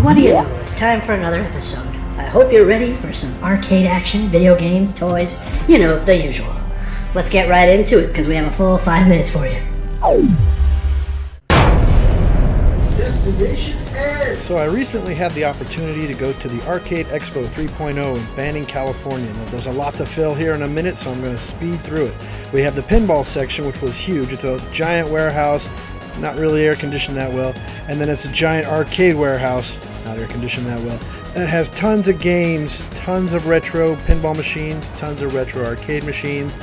Well, what do you know? It's time for another episode. I hope you're ready for some arcade action, video games, toys, you know, the usual. Let's get right into it, because we have a full 5 minutes for you. Destination Ed. So I recently had the opportunity to go to the Arcade Expo 3.0 in Banning, California. Now, there's a lot to fill here in a minute, so I'm going to speed through it. We have the pinball section, which was huge. It's a giant warehouse, not really air conditioned that well. And then it's a giant arcade warehouse, not air conditioned that well. It has tons of games, tons of retro pinball machines, tons of retro arcade machines.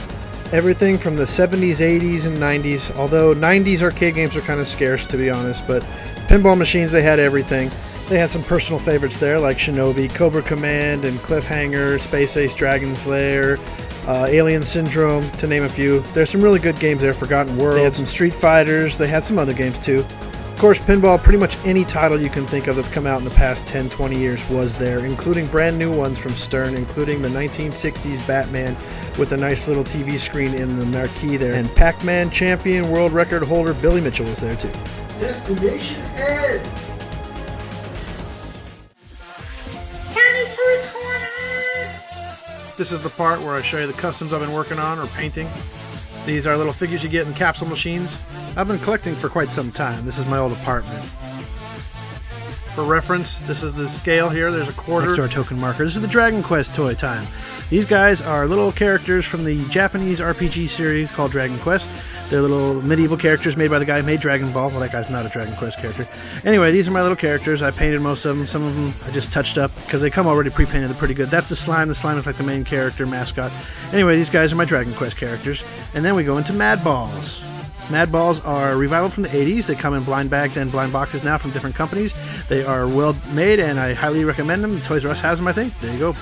Everything from the 70s, 80s, and 90s. Although 90s arcade games are kind of scarce, to be honest, but pinball machines, they had everything. They had some personal favorites there, like Shinobi, Cobra Command, and Cliffhanger, Space Ace, Dragon Slayer, Alien Syndrome, to name a few. There's some really good games there, Forgotten World. They had some Street Fighters. They had some other games too. Of course, pinball, pretty much any title you can think of that's come out in the past 10, 20 years was there, including brand new ones from Stern, including the 1960s Batman with a nice little TV screen in the marquee there. And Pac-Man champion world record holder Billy Mitchell was there too. Destination Ed. This is the part where I show you the customs I've been working on or painting. These are little figures you get in capsule machines. I've been collecting for quite some time. This is my old apartment. For reference, this is the scale here. There's a quarter. Next to our token marker. This is the Dragon Quest toy time. These guys are little characters from the Japanese RPG series called Dragon Quest. They're little medieval characters made by the guy who made Dragon Ball. Well, that guy's not a Dragon Quest character. Anyway, these are my little characters. I painted most of them. Some of them I just touched up because they come already pre-painted. They're pretty good. That's the slime. The slime is like the main character, mascot. Anyway, these guys are my Dragon Quest characters. And then we go into Madballs. Madballs are a revival from the 80s. They come in blind bags and blind boxes now from different companies. They are well made and I highly recommend them. Toys R Us has them, I think. There you go.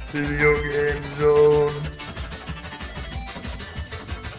Video Game Zone.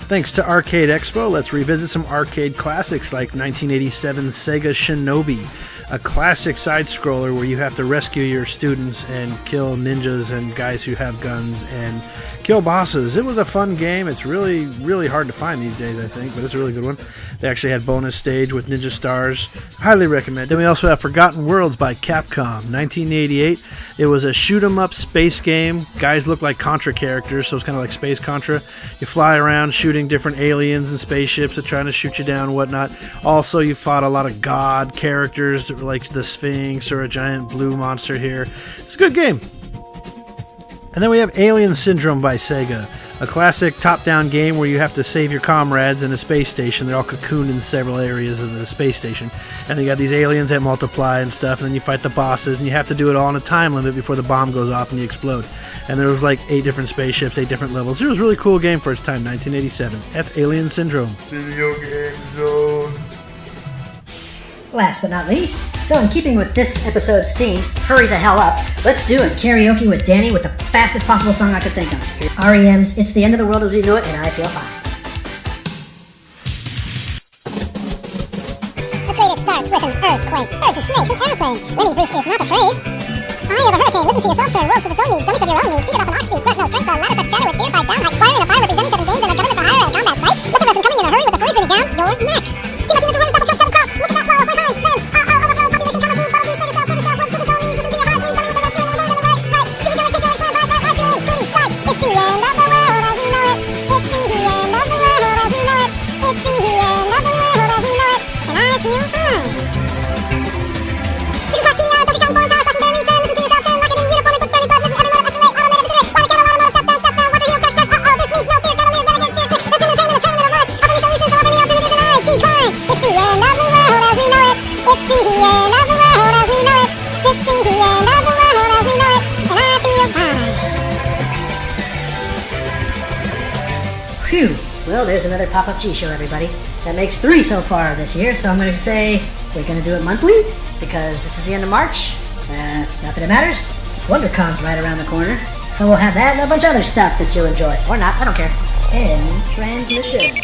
Thanks to Arcade Expo, let's revisit some arcade classics like 1987's Sega Shinobi, a classic side-scroller where you have to rescue your students and kill ninjas and guys who have guns and kill bosses. It was a fun game. It's really, really hard to find these days, I think, but it's a really good one. They actually had bonus stage with ninja stars. Highly recommend. Then we also have Forgotten Worlds by Capcom, 1988. It was a shoot-'em-up space game. Guys look like Contra characters, so it's kind of like Space Contra. You fly around shooting different aliens and spaceships that are trying to shoot you down and whatnot. Also, you fought a lot of god characters like the Sphinx or a giant blue monster here. It's a good game. And then we have Alien Syndrome by Sega, a classic top-down game where you have to save your comrades in a space station. They're all cocooned in several areas of the space station. And you got these aliens that multiply and stuff, and then you fight the bosses, and you have to do it all in a time limit before the bomb goes off and you explode. And there was like 8 different spaceships, 8 different levels. It was a really cool game for its time, 1987. That's Alien Syndrome. Video Game Zone. Last but not least, so in keeping with this episode's theme, hurry the hell up, let's do a karaoke with Danny with the fastest possible song I could think of. REM's It's the End of the World as We Know It, and I Feel Fine. Let's read it starts with an earthquake, birds and snakes, an airplane. Winnie Bruce is not afraid. Eye of a hurricane, listen to your soft turn, rolls to its own knees, dummies of your own needs, feed it up an ox feed, breath no strength on, ladder touch chatter with beer fight down, like fire in a fire representing 7 games and a government for hire at a combat site. Look at us coming in a hurry with the furries bringing down your neck. Tina, Tina, Tina, double truck, double crop, look at that flow, high, high, ten, overflow, population, coming through, follow you, save yourself, rolls to its own knees, listen to your heart, lean, dummy with the direction, and the moon, and the right, right, you can picture, like, slam, right, right, feeling, pretty sight. It's the end of the world as we know it. It's the end of the world as we know it. It's the end of the world as we know it, and I feel fine. You can park the Donkey Kong porn tower, slash and burn, return, listen to yourself, turn, lock it in, uniform, and put burning blood, listen every minute, escalate, automated, with the rate, wanna kill a lot of more, step down, watch a heel, crush, crush, this means no fear, gotta live, renegade, steer clear, let's turn, return, and the turn, and the right, offer me solutions, offer me alternatives, and I decline. It's the end of the world as we know it. It's the end of the world as we know it. It's the end of the world as we know it, and I feel fine. Phew. Well, there's another pop-up G-show, everybody. That makes 3 so far this year, so I'm going to say we're going to do it monthly because this is the end of March. Not that it matters. WonderCon's right around the corner, so we'll have that and a bunch of other stuff that you'll enjoy. Or not, I don't care. End transmission.